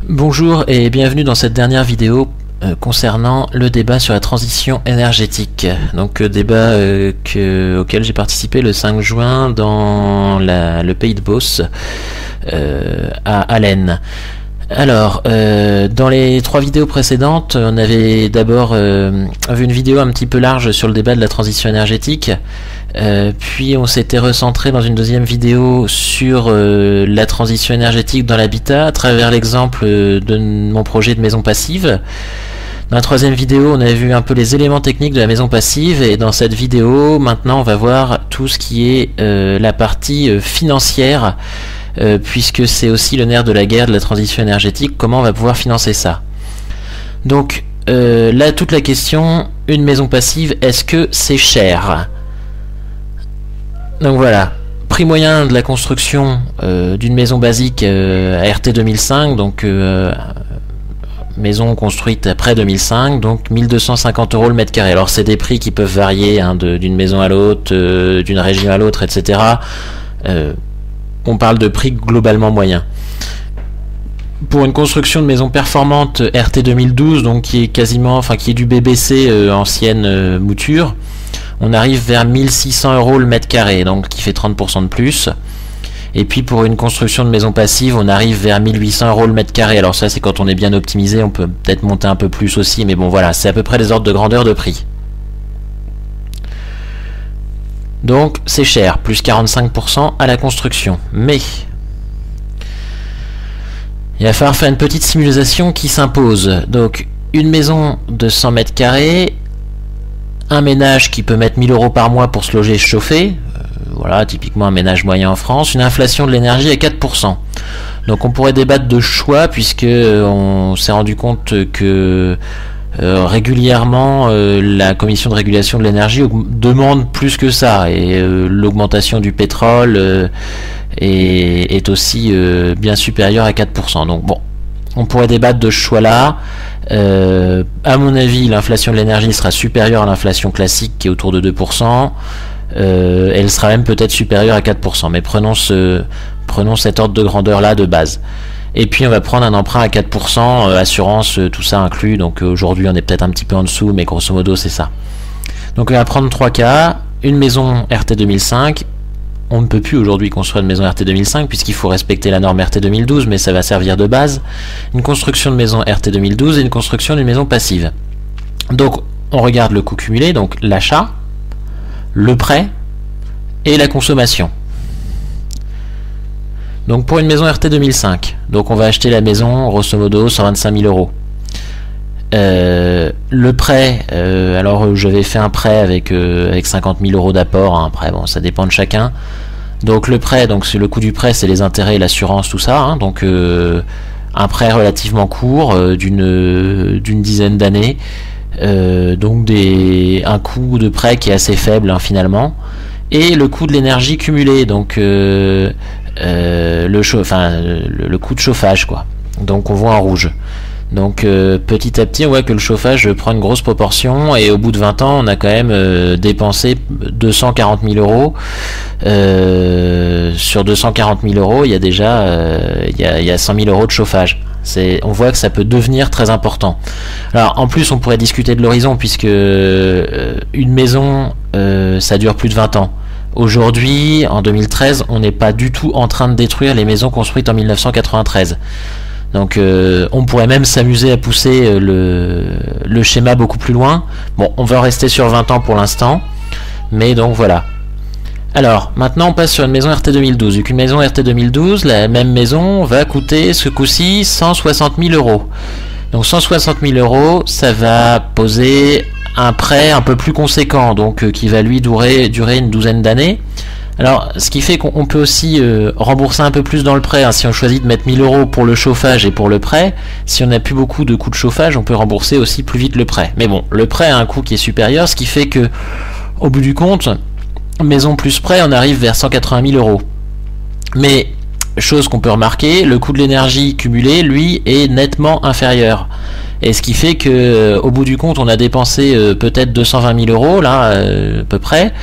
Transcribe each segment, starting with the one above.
Bonjour et bienvenue dans cette dernière vidéo concernant le débat sur la transition énergétique. Donc débat auquel j'ai participé le 5 juin dans le pays de Beauce à Allen. Alors, dans les 3 vidéos précédentes, on avait d'abord vu une vidéo un petit peu large sur le débat de la transition énergétique, puis on s'était recentré dans une deuxième vidéo sur la transition énergétique dans l'habitat à travers l'exemple de mon projet de maison passive. Dans la 3e vidéo, on avait vu un peu les éléments techniques de la maison passive, et dans cette vidéo, maintenant, on va voir tout ce qui est la partie financière, puisque c'est aussi le nerf de la guerre de la transition énergétique, comment on va pouvoir financer ça. Donc là, toute la question, une maison passive, est-ce que c'est cher? Donc voilà, prix moyen de la construction d'une maison basique à RT 2005, donc maison construite après 2005, donc 1250 € le mètre carré. Alors c'est des prix qui peuvent varier d'une maison à l'autre, d'une région à l'autre, etc. On parle de prix globalement moyen. Pour une construction de maison performante RT 2012, donc qui est du BBC ancienne mouture, on arrive vers 1600 € le mètre carré, donc qui fait 30% de plus. Et puis pour une construction de maison passive, on arrive vers 1800 € le mètre carré. Alors ça, c'est quand on est bien optimisé, on peut peut-être monter un peu plus aussi, mais bon voilà, c'est à peu près les ordres de grandeur de prix. Donc c'est cher, plus 45% à la construction. Mais il va falloir faire une petite simulation qui s'impose. Donc une maison de 100 mètres carrés, un ménage qui peut mettre 1000 € par mois pour se loger et se chauffer, voilà, typiquement un ménage moyen en France, une inflation de l'énergie à 4%. Donc on pourrait débattre de choix, puisque on s'est rendu compte que régulièrement la commission de régulation de l'énergie demande plus que ça, et l'augmentation du pétrole est aussi bien supérieure à 4%. Donc bon, on pourrait débattre de ce choix là. À mon avis, l'inflation de l'énergie sera supérieure à l'inflation classique qui est autour de 2%. Elle sera même peut-être supérieure à 4%, mais prenons cet ordre de grandeur là de base. Et puis on va prendre un emprunt à 4%, assurance, tout ça inclus. Donc aujourd'hui on est peut-être un petit peu en dessous, mais grosso modo c'est ça. Donc on va prendre 3 cas. Une maison RT 2005. On ne peut plus aujourd'hui construire une maison RT 2005 puisqu'il faut respecter la norme RT 2012, mais ça va servir de base. Une construction de maison RT 2012 et une construction d'une maison passive. Donc on regarde le coût cumulé, donc l'achat, le prêt et la consommation. Donc pour une maison RT 2005, donc on va acheter la maison grosso modo 125 000 €. Le prêt, alors j'avais fait un prêt avec 50 000 € d'apport, hein. Après bon, ça dépend de chacun. Donc le prêt, donc c'est le coût du prêt, c'est les intérêts, l'assurance, tout ça, hein. Donc un prêt relativement court, d'une dizaine d'années, donc un coût de prêt qui est assez faible, hein, finalement. Et le coût de l'énergie cumulé, donc le coût de chauffage, quoi. Donc on voit en rouge. Donc petit à petit on voit que le chauffage prend une grosse proportion, et au bout de 20 ans on a quand même dépensé 240 000 €. Sur 240 000 €, il y a déjà il y a 100 000 € de chauffage. On voit que ça peut devenir très important. Alors en plus on pourrait discuter de l'horizon, puisque une maison ça dure plus de 20 ans. Aujourd'hui, en 2013, on n'est pas du tout en train de détruire les maisons construites en 1993. Donc on pourrait même s'amuser à pousser le schéma beaucoup plus loin. Bon, on va rester sur 20 ans pour l'instant, mais donc voilà. Alors, maintenant on passe sur une maison RT 2012. Vu qu'une maison RT 2012, la même maison va coûter ce coup-ci 160 000 €. Donc 160 000 €, ça va poser un prêt un peu plus conséquent, donc qui va lui durer une douzaine d'années. Alors, ce qui fait qu'on peut aussi rembourser un peu plus dans le prêt, hein. Si on choisit de mettre 1000 € pour le chauffage et pour le prêt, si on n'a plus beaucoup de coûts de chauffage, on peut rembourser aussi plus vite le prêt. Mais bon, le prêt a un coût qui est supérieur, ce qui fait que, au bout du compte, maison plus prêt, on arrive vers 180 000 €. Mais, chose qu'on peut remarquer, le coût de l'énergie cumulé, lui, est nettement inférieur. Et ce qui fait que, au bout du compte, on a dépensé peut-être 220 000 € là, à peu près.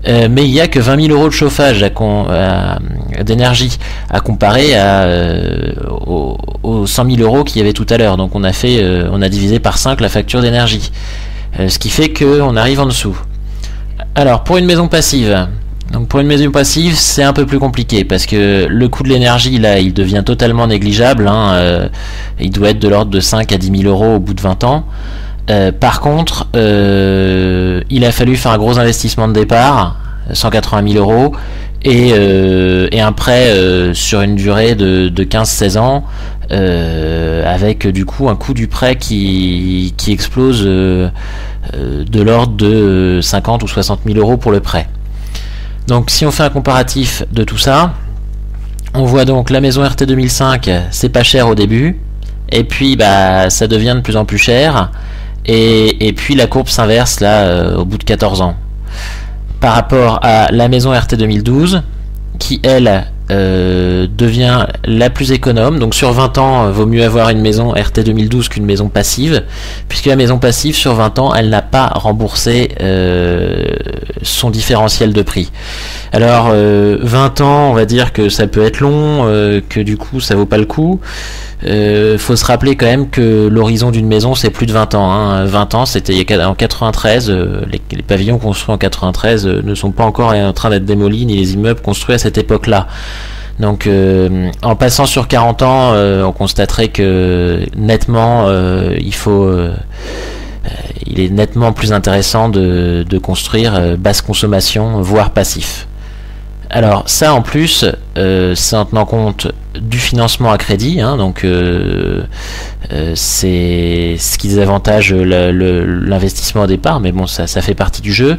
mais il n'y a que 20 000 euros de chauffage d'énergie à comparer aux 100 000 euros qu'il y avait tout à l'heure. Donc on a divisé par 5 la facture d'énergie, ce qui fait qu'on arrive en dessous. Alors pour une maison passive, c'est un peu plus compliqué parce que le coût de l'énergie là il devient totalement négligeable, hein, il doit être de l'ordre de 5 à 10 000 euros au bout de 20 ans. Par contre, il a fallu faire un gros investissement de départ, 180 000 euros, et un prêt sur une durée de 15-16 ans, avec du coup un coût du prêt qui explose de l'ordre de 50 ou 60 000 euros pour le prêt. Donc si on fait un comparatif de tout ça, on voit donc la maison RT 2005, c'est pas cher au début, et puis ça devient de plus en plus cher. Et puis la courbe s'inverse là au bout de 14 ans. Par rapport à la maison RT 2012, qui elle devient la plus économe. Donc sur 20 ans, vaut mieux avoir une maison RT 2012 qu'une maison passive, puisque la maison passive sur 20 ans, elle n'a pas remboursé son différentiel de prix. Alors 20 ans, on va dire que ça peut être long, que du coup ça vaut pas le coup. Faut se rappeler quand même que l'horizon d'une maison c'est plus de 20 ans, hein. 20 ans c'était en 93, les pavillons construits en 93 ne sont pas encore en train d'être démolis, ni les immeubles construits à cette époque là. Donc en passant sur 40 ans, on constaterait que nettement il est nettement plus intéressant de construire basse consommation, voire passif. Alors ça en plus, c'est en tenant compte du financement à crédit, hein, donc c'est ce qui désavantage l'investissement au départ, mais bon ça fait partie du jeu,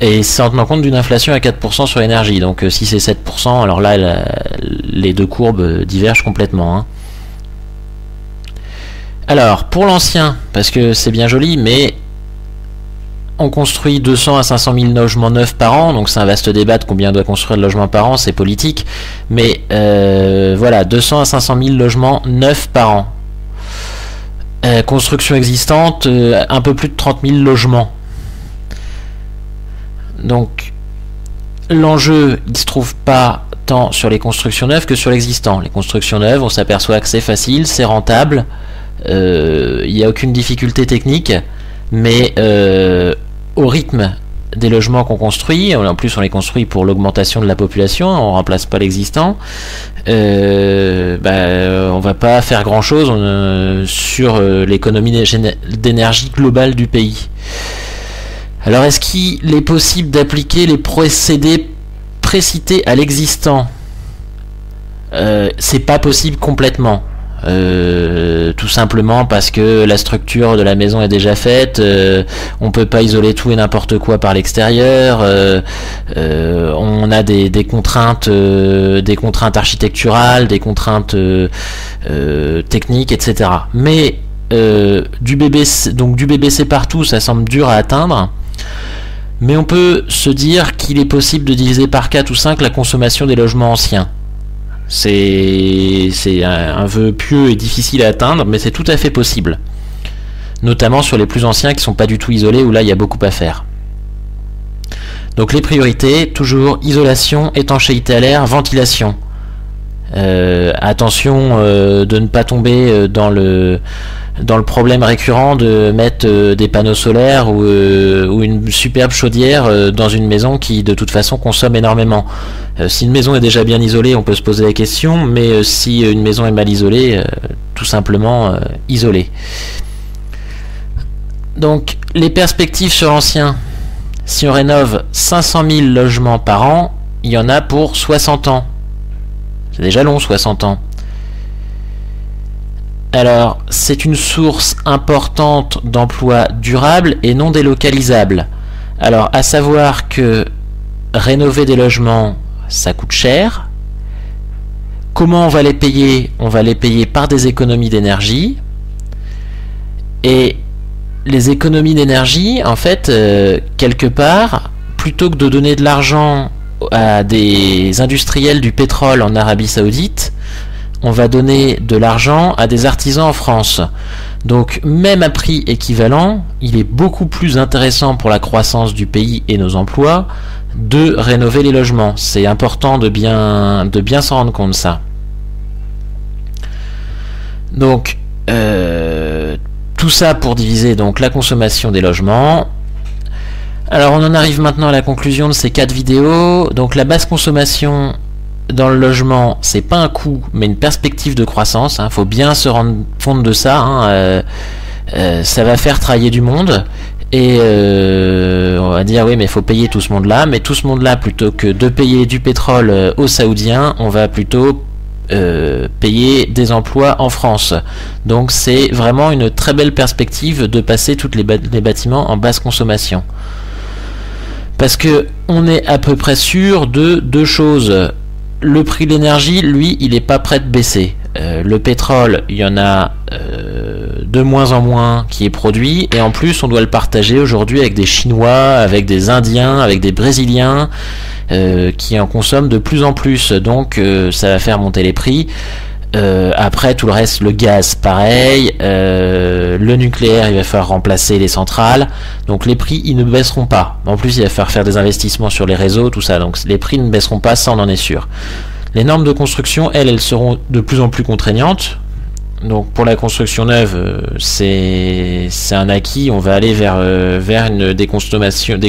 et c'est en tenant compte d'une inflation à 4% sur l'énergie, donc si c'est 7%, alors là les deux courbes divergent complètement, hein. Alors pour l'ancien, parce que c'est bien joli, mais on construit 200 à 500 000 logements neufs par an, donc c'est un vaste débat de combien on doit construire de logements par an, c'est politique, mais voilà, 200 à 500 000 logements neufs par an. Construction existante, un peu plus de 30 000 logements. Donc l'enjeu, il ne se trouve pas tant sur les constructions neuves que sur l'existant. Les constructions neuves, on s'aperçoit que c'est facile, c'est rentable, il n'y a aucune difficulté technique, mais au rythme des logements qu'on construit, en plus on les construit pour l'augmentation de la population, on ne remplace pas l'existant, on va pas faire grand chose sur l'économie d'énergie globale du pays. Alors est-ce qu'il est possible d'appliquer les procédés précités à l'existant? C'est pas possible complètement. Tout simplement parce que la structure de la maison est déjà faite, on peut pas isoler tout et n'importe quoi par l'extérieur, on a des contraintes architecturales, des contraintes techniques, etc. Mais du BBC partout, ça semble dur à atteindre, mais on peut se dire qu'il est possible de diviser par 4 ou 5 la consommation des logements anciens. C'est un vœu pieux et difficile à atteindre, mais c'est tout à fait possible. Notamment sur les plus anciens qui sont pas du tout isolés, où là il y a beaucoup à faire. Donc les priorités, toujours isolation, étanchéité à l'air, ventilation. Attention de ne pas tomber dans le problème récurrent de mettre des panneaux solaires ou une superbe chaudière dans une maison qui de toute façon consomme énormément. Si une maison est déjà bien isolée, on peut se poser la question, mais si une maison est mal isolée, tout simplement isolée. Donc les perspectives sur l'ancien, si on rénove 500 000 logements par an, il y en a pour 60 ans. C'est déjà long, 60 ans. Alors, c'est une source importante d'emplois durables et non délocalisables. Alors, à savoir que rénover des logements, ça coûte cher. Comment on va les payer? On va les payer par des économies d'énergie. Et les économies d'énergie, en fait, quelque part, plutôt que de donner de l'argent à des industriels du pétrole en Arabie Saoudite, on va donner de l'argent à des artisans en France. Donc même à prix équivalent, il est beaucoup plus intéressant pour la croissance du pays et nos emplois de rénover les logements. C'est important de bien s'en rendre compte, ça. Donc tout ça pour diviser donc la consommation des logements. Alors on en arrive maintenant à la conclusion de ces 4 vidéos. Donc la basse consommation dans le logement, c'est pas un coût mais une perspective de croissance, hein. Faut bien se rendre compte de ça, hein. Ça va faire travailler du monde. Et on va dire oui mais il faut payer tout ce monde là, mais tout ce monde là, plutôt que de payer du pétrole aux Saoudiens, on va plutôt payer des emplois en France. Donc c'est vraiment une très belle perspective de passer tous les bâtiments en basse consommation. Parce que on est à peu près sûr de 2 choses. Le prix de l'énergie, lui, il n'est pas prêt de baisser. Le pétrole, il y en a de moins en moins qui est produit, et en plus on doit le partager aujourd'hui avec des Chinois, avec des Indiens, avec des Brésiliens qui en consomment de plus en plus, donc ça va faire monter les prix. Après tout le reste, le gaz pareil, le nucléaire il va falloir remplacer les centrales, donc les prix ils ne baisseront pas. En plus il va falloir faire des investissements sur les réseaux, tout ça, donc les prix ne baisseront pas, ça on en est sûr. Les normes de construction, elles seront de plus en plus contraignantes. Donc pour la construction neuve, c'est un acquis. On va aller vers des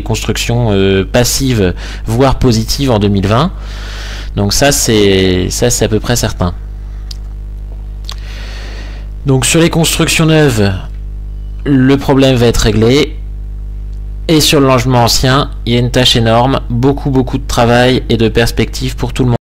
constructions passives, voire positives en 2020. Donc ça c'est à peu près certain. Donc sur les constructions neuves, le problème va être réglé. Et sur le logement ancien, il y a une tâche énorme, beaucoup de travail et de perspectives pour tout le monde.